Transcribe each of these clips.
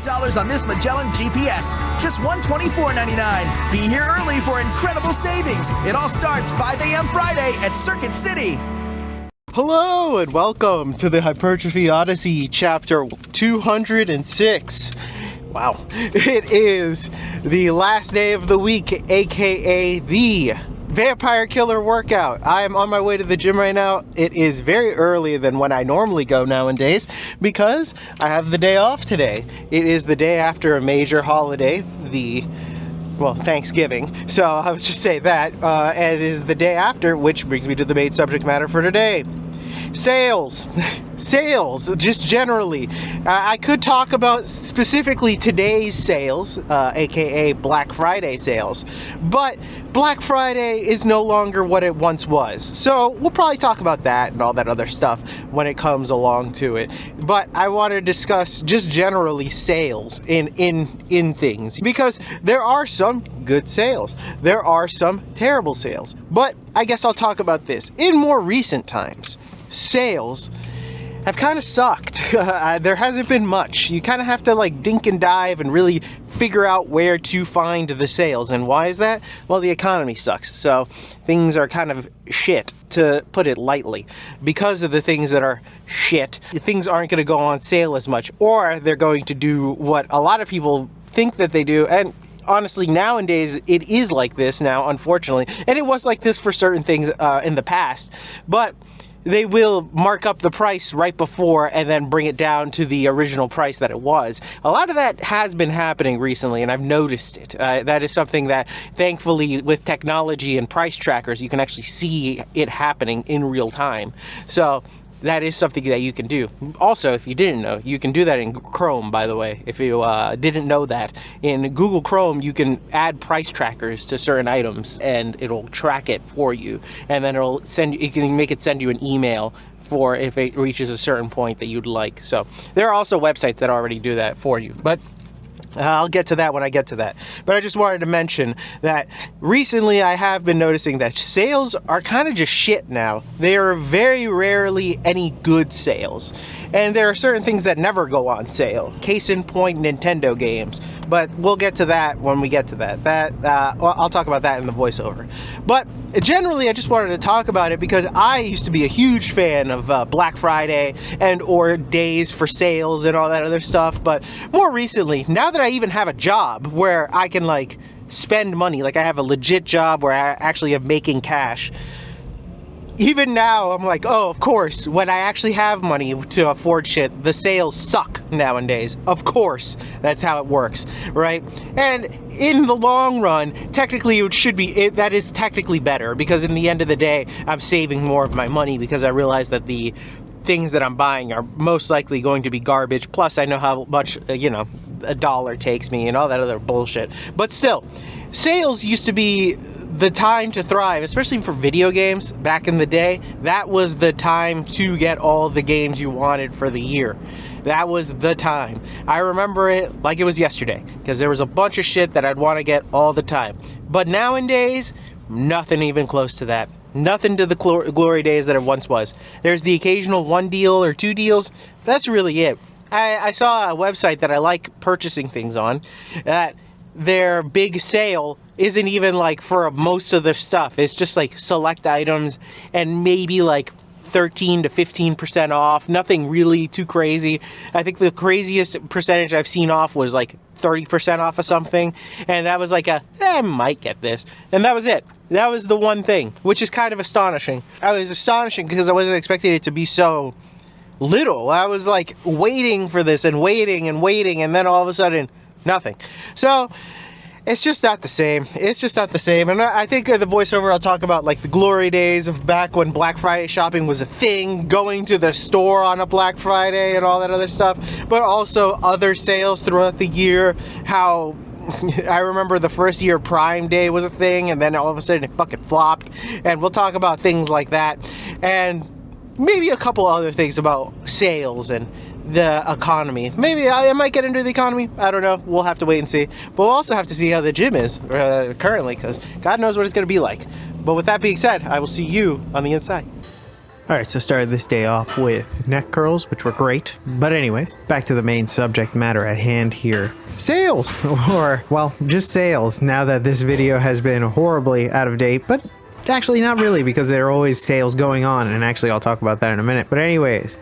$5 on this Magellan GPS. Just $124.99. Be here early for incredible savings. It all starts 5 a.m. Friday at Circuit City. Hello and welcome to the Hypertrophy Odyssey chapter 206. Wow. It is the last day of the week, aka the Vampire Killer workout. I am on my way to the gym right now. It is very early than when I normally go nowadays because I have the day off today. It is the day after a major holiday, Thanksgiving. So I was just saying that, and it is the day after, which brings me to the main subject matter for today. Sales, just generally. I could talk about specifically today's sales, aka Black Friday sales, but Black Friday is no longer what it once was. So we'll probably talk about that and all that other stuff when it comes along to it. But I want to discuss just generally sales in things, because there are some good sales, there are some terrible sales. But I guess I'll talk about this. In more recent times, sales have kind of sucked. There hasn't been much. You kind of have to like dink and dive and really figure out where to find the sales. And why is that? Well, the economy sucks. So things are kind of shit, to put it lightly. Because of the things that are shit, things aren't going to go on sale as much, or they're going to do what a lot of people think that they do. And honestly, nowadays it is like this now, unfortunately. And it was like this for certain things in the past. But they will mark up the price right before and then bring it down to the original price that it was. A lot of that has been happening recently, and I've noticed it. That is something that, thankfully, with technology and price trackers, you can actually see it happening in real time. So that is something that you can do. Also, if you didn't know, you can do that in Chrome, by the way. If you didn't know that, in Google Chrome, you can add price trackers to certain items, and it'll track it for you. And then it'll you can make it send you an email for if it reaches a certain point that you'd like. So there are also websites that already do that for you. But I'll get to that when I get to that. But I just wanted to mention that recently I have been noticing that sales are kind of just shit now. There are very rarely any good sales. And there are certain things that never go on sale. Case in point, Nintendo games. But we'll get to that when we get to that. I'll talk about that in the voiceover. But generally, I just wanted to talk about it because I used to be a huge fan of Black Friday and or days for sales and all that other stuff. But more recently, now that I even have a job where I can like spend money, like I have a legit job where I actually am making cash, even now I'm like, oh, of course, when I actually have money to afford shit, the sales suck nowadays. Of course, that's how it works, right? And in the long run, technically it should be, that is technically better, because in the end of the day, I'm saving more of my money because I realize that the things that I'm buying are most likely going to be garbage. Plus, I know how much, a dollar takes me and all that other bullshit. But still, sales used to be the time to thrive, especially for video games back in the day. That was the time to get all the games you wanted for the year. That was the time. I remember it like it was yesterday, because there was a bunch of shit that I'd want to get all the time. But nowadays, nothing even close to that. Nothing to the glory days that it once was. There's the occasional one deal or two deals. That's really it. I saw a website that I like purchasing things on, that their big sale isn't even like for most of their stuff. It's just like select items and maybe like 13 to 15% off. Nothing really too crazy. I think the craziest percentage I've seen off was like 30% off of something, and that was like I might get this, and that was it. That was the one thing, which is kind of astonishing. I was astonishing because I wasn't expecting it to be so little. I was like waiting for this and waiting, and then all of a sudden, nothing. So it's just not the same. It's just not the same. And I think the voiceover, I'll talk about like the glory days of back when Black Friday shopping was a thing, going to the store on a Black Friday and all that other stuff, but also other sales throughout the year. How I remember the first year Prime Day was a thing, and then all of a sudden it fucking flopped. And we'll talk about things like that, and maybe a couple other things about sales and the economy. Maybe I might get into the economy. I don't know. We'll have to wait and see. But we'll also have to see how the gym is currently, because God knows what it's going to be like. But with that being said, I will see you on the inside. Alright, so started this day off with neck curls, which were great. But anyways, back to the main subject matter at hand here. Sales! Or, well, just sales, now that this video has been horribly out of date, but actually not really, because there are always sales going on, and actually I'll talk about that in a minute. But anyways,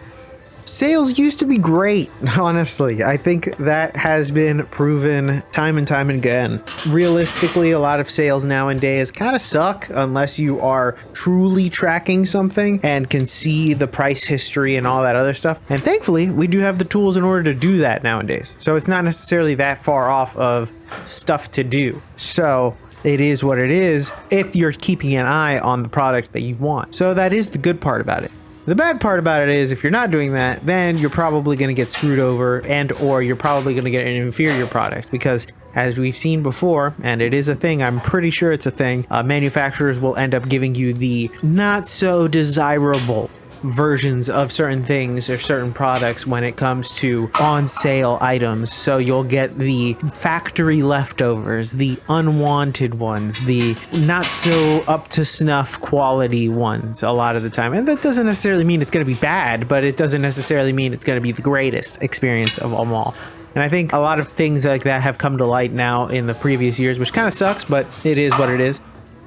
sales used to be great, honestly. I think that has been proven time and time again. Realistically, a lot of sales nowadays kind of suck unless you are truly tracking something and can see the price history and all that other stuff. And thankfully, we do have the tools in order to do that nowadays. So it's not necessarily that far off of stuff to do. So it is what it is if you're keeping an eye on the product that you want. So that is the good part about it. The bad part about it is if you're not doing that, then you're probably going to get screwed over and or you're probably going to get an inferior product, because as we've seen before, and it is a thing, I'm pretty sure it's a thing, manufacturers will end up giving you the not so desirable versions of certain things or certain products when it comes to on sale items. So you'll get the factory leftovers, the unwanted ones, the not so up to snuff quality ones a lot of the time. And that doesn't necessarily mean it's going to be bad, but it doesn't necessarily mean it's going to be the greatest experience of them all. And I think a lot of things like that have come to light now in the previous years, which kind of sucks, but it is what it is.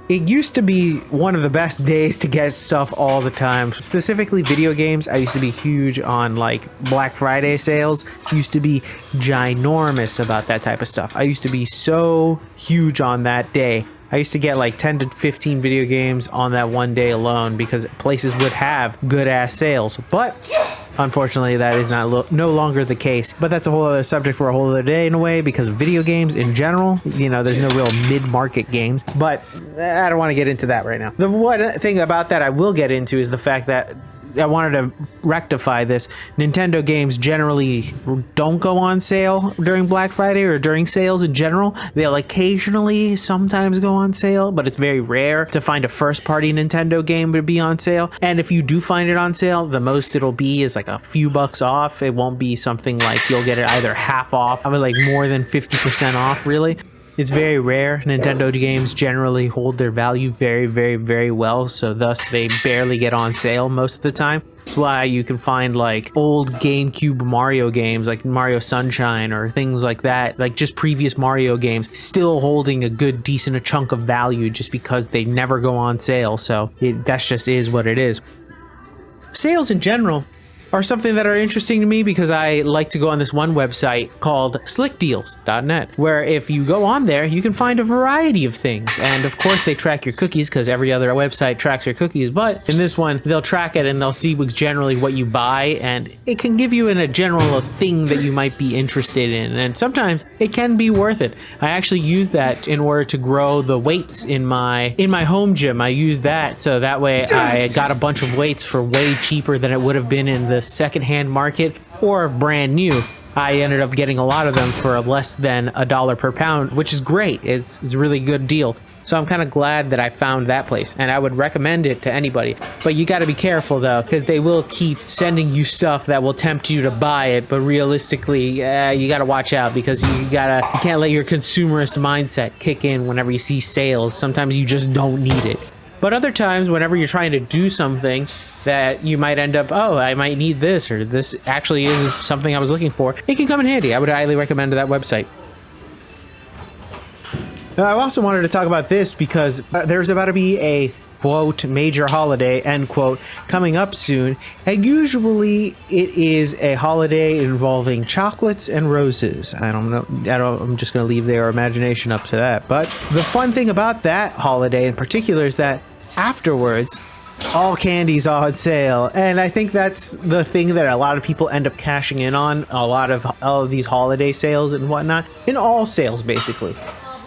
It used to be one of the best days to get stuff all the time. Specifically video games, I used to be huge on like Black Friday sales. Used to be ginormous about that type of stuff. I used to be so huge on that day. I used to get like 10 to 15 video games on that one day alone because places would have good ass sales. But unfortunately, that is no longer the case. But that's a whole other subject for a whole other day in a way, because video games in general, you know, there's no real mid-market games. But I don't want to get into that right now. The one thing about that I will get into is the fact that I wanted to rectify this. Nintendo games generally don't go on sale during Black Friday or during sales in general. They'll occasionally sometimes go on sale, but it's very rare to find a first-party Nintendo game to be on sale. And if you do find it on sale, the most it'll be is like a few bucks off. It won't be something like you'll get it either half off, I mean like more than 50% off, really. It's very rare. Nintendo games generally hold their value very, very, very well, so thus they barely get on sale most of the time. That's why you can find like old GameCube Mario games like Mario Sunshine or things like that, like just previous Mario games, still holding a good decent chunk of value just because they never go on sale. So that just is what it is. Sales in general are something that are interesting to me because I like to go on this one website called slickdeals.net, where if you go on there, you can find a variety of things. And of course they track your cookies because every other website tracks your cookies. But in this one, they'll track it and they'll see what's generally what you buy. And it can give you a general thing that you might be interested in. And sometimes it can be worth it. I actually use that in order to grow the weights in my home gym. I use that so that way I got a bunch of weights for way cheaper than it would have been in the secondhand market or brand new. I ended up getting a lot of them for less than $1 per pound, which is great. It's a really good deal. So I'm kind of glad that I found that place, and I would recommend it to anybody. But you got to be careful though, because they will keep sending you stuff that will tempt you to buy it. But realistically, you got to watch out, because you can't let your consumerist mindset kick in whenever you see sales. Sometimes you just don't need it. But other times, whenever you're trying to do something that you might end up, oh, I might need this, or this actually is something I was looking for, it can come in handy. I would highly recommend that website. Now, I also wanted to talk about this because there's about to be a quote major holiday end quote coming up soon, and usually it is a holiday involving chocolates and roses. I don't know, I'm just gonna leave their imagination up to that. But the fun thing about that holiday in particular is that afterwards all candy's on sale, and I think that's the thing that a lot of people end up cashing in on. A lot of all of these holiday sales and whatnot, in all sales basically,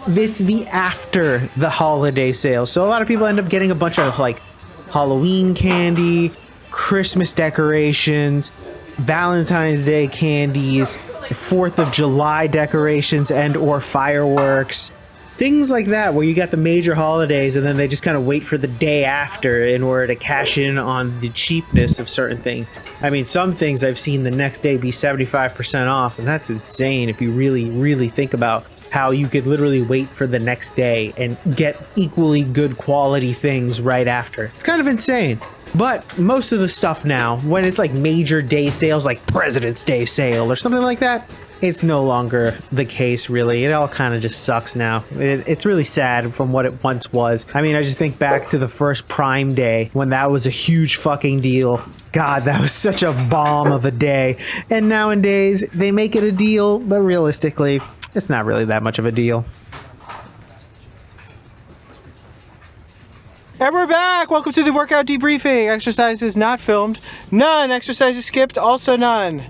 it's the after the holiday sale. So a lot of people end up getting a bunch of like Halloween candy, Christmas decorations, Valentine's Day candies, 4th of July decorations and or fireworks, things like that, where you got the major holidays and then they just kind of wait for the day after in order to cash in on the cheapness of certain things. I mean, some things I've seen the next day be 75% off, and that's insane if you really, really think about how you could literally wait for the next day and get equally good quality things right after. It's kind of insane. But most of the stuff now, when it's like major day sales, like President's Day sale or something like that, it's no longer the case, really. It all kind of just sucks now. It's really sad from what it once was. I mean, I just think back to the first Prime Day when that was a huge fucking deal. God, that was such a bomb of a day. And nowadays, they make it a deal, but realistically, it's not really that much of a deal. And we're back! Welcome to the workout debriefing. Exercises not filmed. None. Exercises skipped. Also none.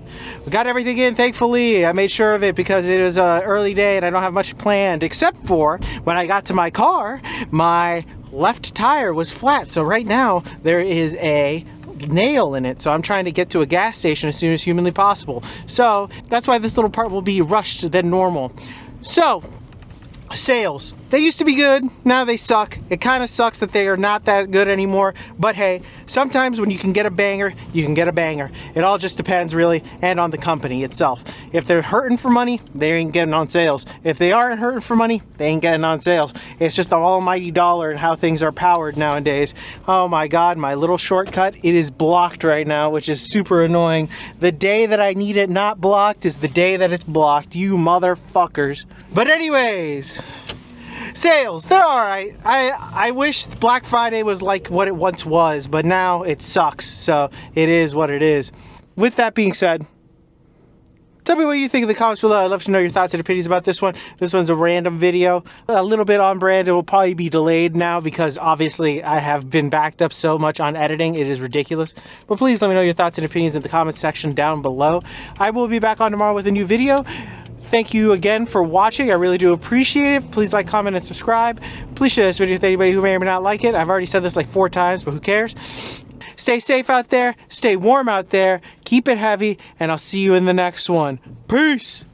We got everything in, thankfully. I made sure of it because it was an early day and I don't have much planned. Except for when I got to my car, my left tire was flat. So right now, there is a nail in it. So I'm trying to get to a gas station as soon as humanly possible. So that's why this little part will be rushed than normal. So, sales. They used to be good, now they suck. It kind of sucks that they are not that good anymore, but hey, sometimes when you can get a banger, you can get a banger. It all just depends really, and on the company itself. If they're hurting for money, they ain't getting on sales. If they aren't hurting for money, they ain't getting on sales. It's just the almighty dollar and how things are powered nowadays. Oh my God, my little shortcut, it is blocked right now, which is super annoying. The day that I need it not blocked is the day that it's blocked, you motherfuckers. But anyways, sales, they're alright. I wish Black Friday was like what it once was, but now it sucks, so it is what it is. With that being said, tell me what you think in the comments below. I'd love to know your thoughts and opinions about this one. This one's a random video, a little bit on brand. It will probably be delayed now because obviously I have been backed up so much on editing. It is ridiculous. But please let me know your thoughts and opinions in the comments section down below. I will be back on tomorrow with a new video. Thank you again for watching. I really do appreciate it. Please like, comment, and subscribe. Please share this video with anybody who may or may not like it. I've already said this like 4 times, but who cares? Stay safe out there. Stay warm out there. Keep it heavy, and I'll see you in the next one. Peace!